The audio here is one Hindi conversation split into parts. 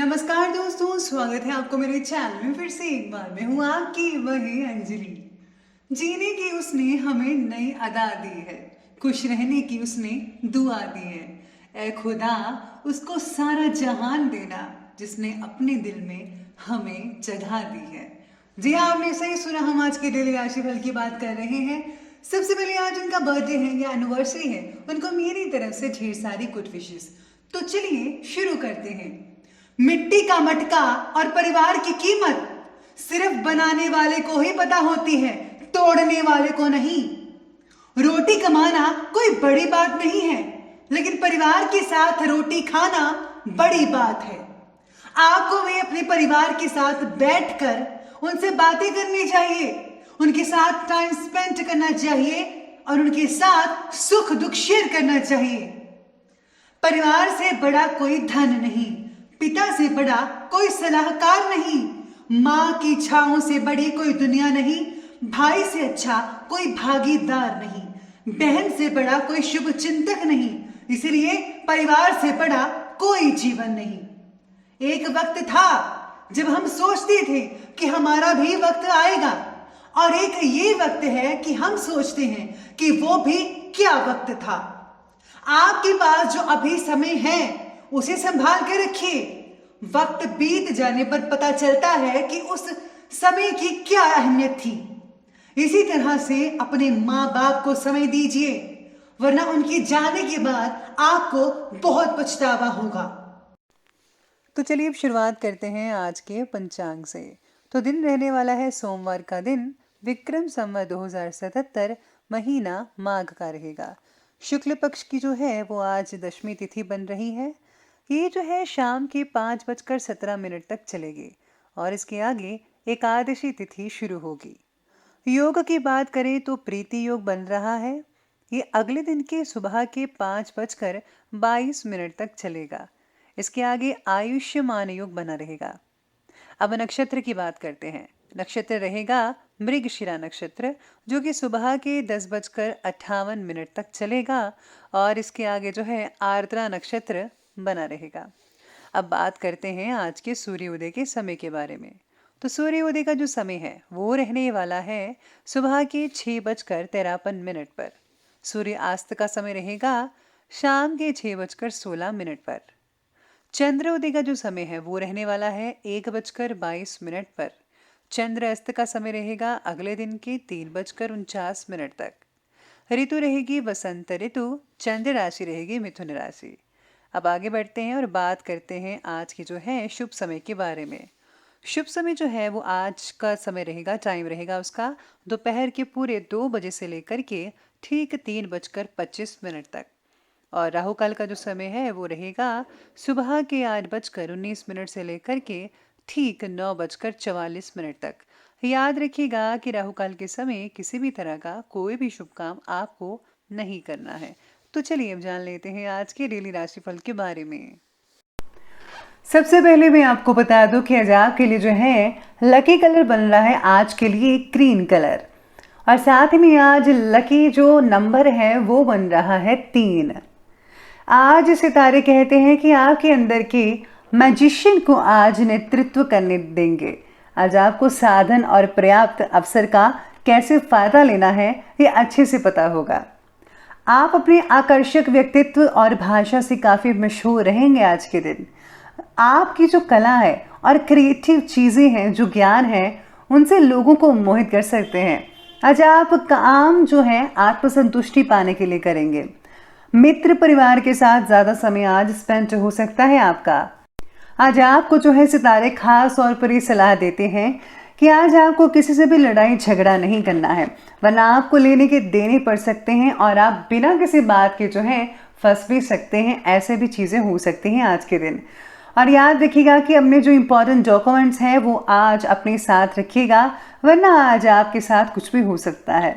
नमस्कार दोस्तों, स्वागत है आपको मेरे चैनल में फिर से एक बार। मैं हूँ आपकी वही अंजलि। जीने की उसने हमें नई अदा दी है, खुश रहने की उसने दुआ दी है। ए खुदा, उसको सारा जहान देना जिसने अपने दिल में हमें जगह दी है। जी हाँ, आपने सही सुना, हम आज के डेली राशिफल की बात कर रहे हैं। सबसे पहले आज उनका बर्थडे है या एनिवर्सरी है, उनको मेरी तरफ से ढेर सारी गुड विशेस। तो चलिए शुरू करते हैं। मिट्टी का मटका और परिवार की कीमत सिर्फ बनाने वाले को ही पता होती है, तोड़ने वाले को नहीं। रोटी कमाना कोई बड़ी बात नहीं है, लेकिन परिवार के साथ रोटी खाना बड़ी बात है। आपको भी अपने परिवार के साथ बैठकर उनसे बातें करनी चाहिए, उनके साथ टाइम स्पेंड करना चाहिए और उनके साथ सुख दुख शेयर करना चाहिए। परिवार से बड़ा कोई धन नहीं, पिता से बड़ा कोई सलाहकार नहीं, माँ की छाओं से बड़ी कोई दुनिया नहीं, भाई से अच्छा कोई भागीदार नहीं, बहन से बड़ा कोई शुभ चिंतक नहीं, इसलिए परिवार से बड़ा कोई जीवन नहीं। एक वक्त था जब हम सोचते थे कि हमारा भी वक्त आएगा, और एक ये वक्त है कि हम सोचते हैं कि वो भी क्या वक्त था। आपके पास जो अभी समय है उसे संभाल के रखिए। वक्त बीत जाने पर पता चलता है कि उस समय की क्या अहमियत थी। इसी तरह से अपने माँ बाप को समय दीजिए, वरना उनके जाने के बाद आपको बहुत पछतावा होगा। तो चलिए अब शुरुआत करते हैं आज के पंचांग से। तो दिन रहने वाला है सोमवार का दिन, विक्रम संवत 2077, महीना माघ का रहेगा। शुक्ल पक्ष की जो है वो आज दशमी तिथि बन रही है। ये जो है शाम के 5:17 तक चलेगी और इसके आगे एकादशी तिथि शुरू होगी। योग की बात करें तो प्रीति योग बन रहा है। ये अगले दिन के सुबह के 5:22 तक चलेगा। इसके आगे आयुष्मान योग बना रहेगा। अब नक्षत्र की बात करते हैं। नक्षत्र रहेगा मृगशिरा नक्षत्र, जो कि सुबह के 10:58 तक चलेगा और इसके आगे जो है आर्द्रा नक्षत्र बना रहेगा। अब बात करते हैं आज के सूर्योदय के समय के बारे में। तो सूर्योदय का जो समय है वो रहने वाला है सुबह के 6:53 पर। सूर्यास्त का समय रहेगा शाम के 6:16 पर। चंद्रोदय का जो समय है वो रहने वाला है 1:22 पर। चंद्र अस्त का समय रहेगा अगले दिन के 3:49 तक। ऋतु रहेगी वसंत ऋतु, चंद्र राशि रहेगी मिथुन राशि। अब आगे बढ़ते हैं और बात करते हैं आज की जो है शुभ समय के बारे में। शुभ समय जो है वो आज का समय रहेगा, टाइम रहेगा उसका दोपहर के पूरे 2 बजे से लेकर के ठीक 3:25 तक। और राहु काल का जो समय है वो रहेगा सुबह के 8:19 से लेकर के ठीक 9:44 तक। याद रखिएगा कि राहु काल के समय किसी भी तरह का कोई भी शुभ काम आपको नहीं करना है। तो चलिए अब जान लेते हैं आज के डेली राशिफल के बारे में। सबसे पहले मैं आपको बता दूं कि आज आपके लिए जो है लकी कलर बन रहा है आज के लिए ग्रीन कलर, और साथ ही में आज लकी जो नंबर है वो बन रहा है 3। आज सितारे कहते हैं कि आपके अंदर के मैजिशियन को आज नेतृत्व करने देंगे। आज आपको साधन और पर्याप्त अवसर का कैसे फायदा लेना है ये अच्छे से पता होगा। आप अपने आकर्षक व्यक्तित्व और भाषा से काफ़ी मशहूर रहेंगे आज के दिन। आपकी जो कला है और क्रिएटिव चीज़ें हैं, जो ज्ञान है, उनसे लोगों को मोहित कर सकते हैं। आज आप काम जो है आत्मसंतुष्टि पाने के लिए करेंगे। मित्र परिवार के साथ ज़्यादा समय आज स्पेंड हो सकता है आपका। आज आपको जो है सितारे खास तौर पर ये सलाह देते हैं कि आज आपको किसी से भी लड़ाई झगड़ा नहीं करना है, वरना आपको लेने के देने पड़ सकते हैं और आप बिना किसी बात के जो है फंस भी सकते हैं। ऐसे भी चीज़ें हो सकती हैं आज के दिन। और याद रखिएगा कि अपने जो इम्पोर्टेंट डॉक्यूमेंट्स हैं वो आज अपने साथ रखिएगा, वरना आज आपके साथ कुछ भी हो सकता है।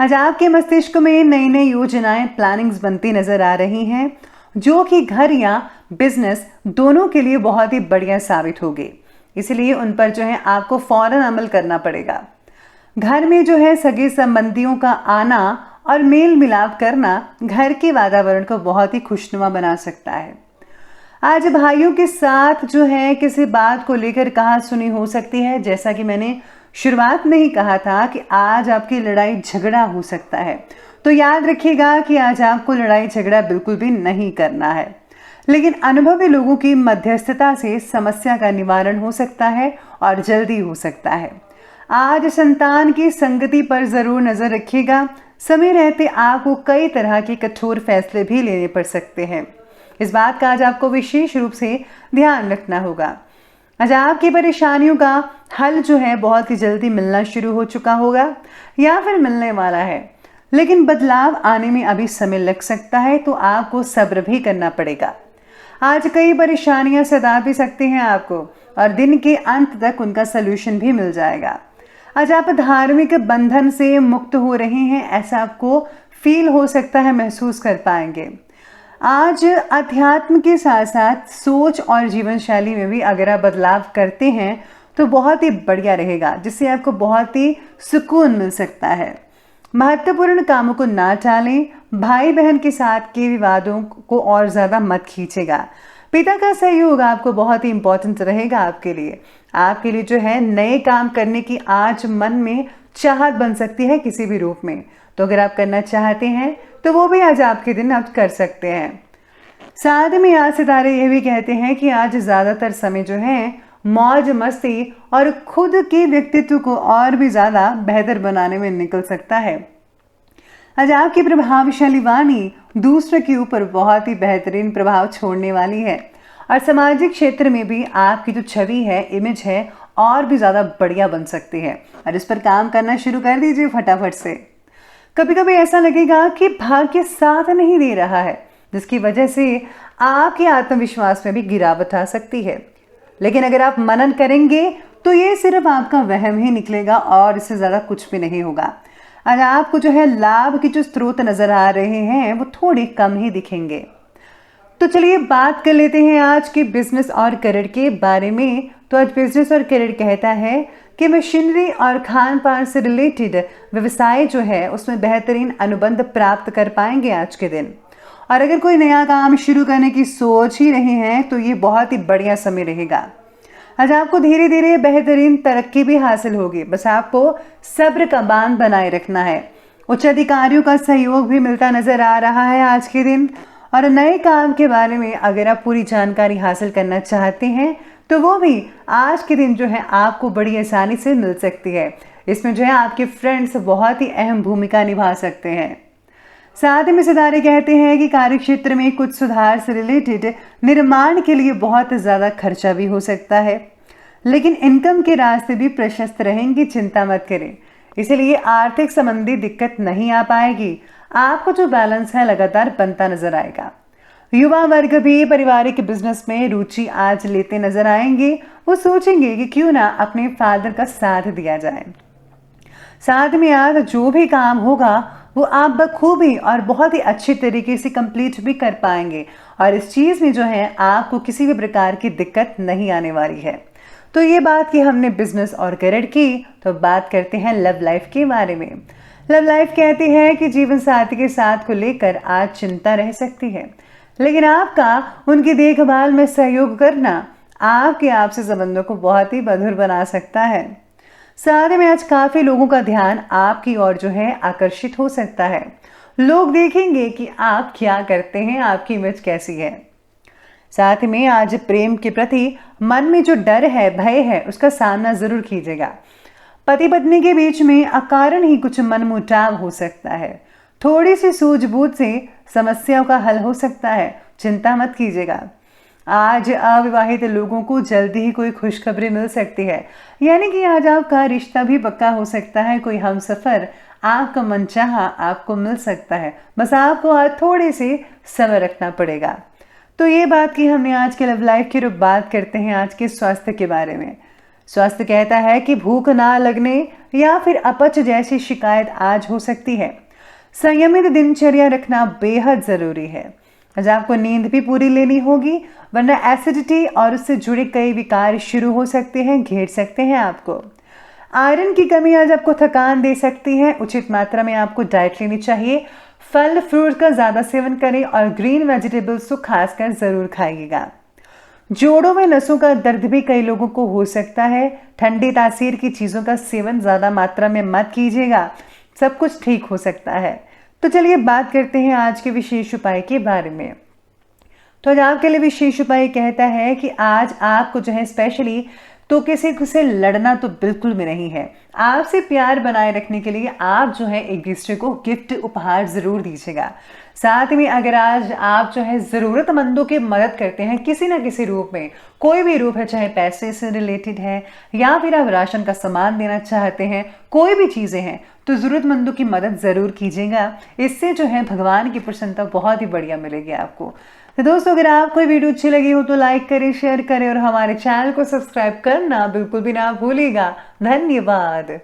आज आपके मस्तिष्क में नई नई योजनाएं, प्लानिंग्स बनती नजर आ रही हैं, जो कि घर या बिजनेस दोनों के लिए बहुत ही बढ़िया साबित होगी। इसलिए उन पर जो है आपको फौरन अमल करना पड़ेगा। घर में जो है सगे संबंधियों का आना और मेल मिलाप करना घर के वातावरण को बहुत ही खुशनुमा बना सकता है। आज भाइयों के साथ जो है किसी बात को लेकर कहा सुनी हो सकती है। जैसा कि मैंने शुरुआत में ही कहा था कि आज आपकी लड़ाई झगड़ा हो सकता है, तो याद रखिएगा कि आज आपको लड़ाई झगड़ा बिल्कुल भी नहीं करना है, लेकिन अनुभवी लोगों की मध्यस्थता से समस्या का निवारण हो सकता है और जल्दी हो सकता है। आज संतान की संगति पर जरूर नजर रखिएगा। समय रहते आपको कई तरह के कठोर फैसले भी लेने पड़ सकते हैं। इस बात का आज आपको विशेष रूप से ध्यान रखना होगा। आज आपकी परेशानियों का हल जो है बहुत ही जल्दी मिलना शुरू हो चुका होगा या फिर मिलने वाला है, लेकिन बदलाव आने में अभी समय लग सकता है, तो आपको सब्र भी करना पड़ेगा। आज कई परेशानियां सता भी सकती हैं आपको और दिन के अंत तक उनका सलूशन भी मिल जाएगा। आज आप धार्मिक बंधन से मुक्त हो रहे हैं, ऐसा आपको फील हो सकता है, महसूस कर पाएंगे। आज अध्यात्म के साथ साथ सोच और जीवन शैली में भी अगर आप बदलाव करते हैं तो बहुत ही बढ़िया रहेगा, जिससे आपको बहुत ही सुकून मिल सकता है। महत्वपूर्ण कामों को ना टालें। भाई बहन के साथ के विवादों को और ज़्यादा मत खींचेगा। पिता का सहयोग आपको बहुत ही इम्पोर्टेंट रहेगा आपके लिए जो है नए काम करने की आज मन में चाहत बन सकती है किसी भी रूप में। तो अगर आप करना चाहते हैं तो वो भी आज आपके दिन आप कर सकते हैं। साथ में आज सितारे ये भी कहते हैं कि आज ज़्यादातर समय जो है मौज मस्ती और खुद के व्यक्तित्व को और भी ज़्यादा बेहतर बनाने में निकल सकता है। आज आपकी प्रभावशाली वाणी दूसरे के ऊपर बहुत ही बेहतरीन प्रभाव छोड़ने वाली है और सामाजिक क्षेत्र में भी आपकी जो छवि है, इमेज है, और भी ज़्यादा बढ़िया बन सकती है। और इस पर काम करना शुरू कर दीजिए फटाफट से। कभी कभी ऐसा लगेगा कि भाग्य साथ नहीं दे रहा है, जिसकी वजह से आपके आत्मविश्वास में भी गिरावट आ सकती है, लेकिन अगर आप मनन करेंगे तो ये सिर्फ आपका वहम ही निकलेगा और इससे ज़्यादा कुछ भी नहीं होगा। आज आपको जो है लाभ के जो स्रोत नज़र आ रहे हैं वो थोड़े कम ही दिखेंगे। तो चलिए बात कर लेते हैं आज के बिजनेस और करियर के बारे में। तो आज बिजनेस और करियर कहता है कि मशीनरी और खान पान से रिलेटेड व्यवसाय जो है उसमें बेहतरीन अनुबंध प्राप्त कर पाएंगे आज के दिन। और अगर कोई नया काम शुरू करने की सोच ही रहे हैं तो ये बहुत ही बढ़िया समय रहेगा। आज आपको धीरे धीरे बेहतरीन तरक्की भी हासिल होगी, बस आपको सब्र का बांध बनाए रखना है। उच्च अधिकारियों का सहयोग भी मिलता नजर आ रहा है आज के दिन। और नए काम के बारे में अगर आप पूरी जानकारी हासिल करना चाहते हैं तो वो भी आज के दिन जो है आपको बड़ी आसानी से मिल सकती है। इसमें जो है आपके फ्रेंड्स बहुत ही अहम भूमिका निभा सकते हैं। साथ में सितारे कहते हैं कि कार्य क्षेत्र में कुछ सुधार से रिलेटेड निर्माण के लिए बहुत ज़्यादा खर्चा भी हो सकता है, लेकिन इनकम के रास्ते भी प्रशस्त रहेंगे, चिंता मत करें। इसलिए आर्थिक संबंधी दिक्कत नहीं आ पाएगी। आपको जो बैलेंस है लगातार बनता नजर आएगा। युवा वर्ग भी पारिवारिक बिजनेस में रुचि आज लेते नजर आएंगे। वो सोचेंगे कि क्यों ना अपने फादर का साथ दिया जाए। साथ में आज जो भी काम होगा वो आप बखूबी और बहुत ही अच्छी तरीके से कंप्लीट भी कर पाएंगे और इस चीज़ में जो है आपको किसी भी प्रकार की दिक्कत नहीं आने वाली है। तो ये बात कि हमने बिजनेस और करियर की, तो बात करते हैं लव लाइफ के बारे में। लव लाइफ कहती है कि जीवन साथी के साथ को लेकर आज चिंता रह सकती है, लेकिन आपका उनकी देखभाल में सहयोग करना आपके आपसी संबंधों को बहुत ही मधुर बना सकता है। साथ में आज काफ़ी लोगों का ध्यान आपकी ओर जो है आकर्षित हो सकता है। लोग देखेंगे कि आप क्या करते हैं, आपकी इमेज कैसी है। साथ में आज प्रेम के प्रति मन में जो डर है, भय है, उसका सामना जरूर कीजिएगा। पति पत्नी के बीच में अकारण ही कुछ मनमुटाव हो सकता है। थोड़ी सी सूझबूझ से समस्याओं का हल हो सकता है, चिंता मत कीजिएगा। आज अविवाहित लोगों को जल्दी ही कोई खुशखबरी मिल सकती है, यानी कि आज आपका रिश्ता भी पक्का हो सकता है। कोई हमसफर आपका मनचाहा आपको मिल सकता है, बस आपको आज थोड़े से समय रखना पड़ेगा। तो ये बात की हमने आज के लव लाइफ की। बात करते हैं आज के स्वास्थ्य के बारे में। स्वास्थ्य कहता है कि भूख ना लगने या फिर अपच जैसी शिकायत आज हो सकती है। संयमित दिनचर्या रखना बेहद जरूरी है। आज आपको नींद भी पूरी लेनी होगी, वरना एसिडिटी और उससे जुड़े कई विकार शुरू हो सकते हैं, घेर सकते हैं आपको। आयरन की कमी आज आपको थकान दे सकती है। उचित मात्रा में आपको डाइट लेनी चाहिए। फल फ्रूट का ज़्यादा सेवन करें और ग्रीन वेजिटेबल्स को खासकर ज़रूर खाइएगा। जोड़ों में नसों का दर्द भी कई लोगों को हो सकता है। ठंडी तासीर की चीज़ों का सेवन ज़्यादा मात्रा में मत कीजिएगा, सब कुछ ठीक हो सकता है। तो चलिए बात करते हैं आज के विशेष उपाय के बारे में। तो आज आपके लिए विशेष उपाय कहता है कि आज आपको जो है स्पेशली तो किसी से लड़ना तो बिल्कुल भी नहीं है। आपसे प्यार बनाए रखने के लिए आप जो है एक दूसरे को गिफ्ट उपहार ज़रूर दीजिएगा। साथ में अगर आज आप जो है ज़रूरतमंदों की मदद करते हैं किसी ना किसी रूप में, कोई भी रूप है, चाहे पैसे से रिलेटेड है या फिर आप राशन का सामान देना चाहते हैं, कोई भी चीज़ें हैं, तो ज़रूरतमंदों की मदद ज़रूर कीजिएगा। इससे जो है भगवान की प्रसन्नता बहुत ही बढ़िया मिलेगी आपको। तो दोस्तों, अगर आपको वीडियो अच्छी लगी हो तो लाइक करें, शेयर करें और हमारे चैनल को सब्सक्राइब करना बिल्कुल भी ना भूलिएगा। धन्यवाद।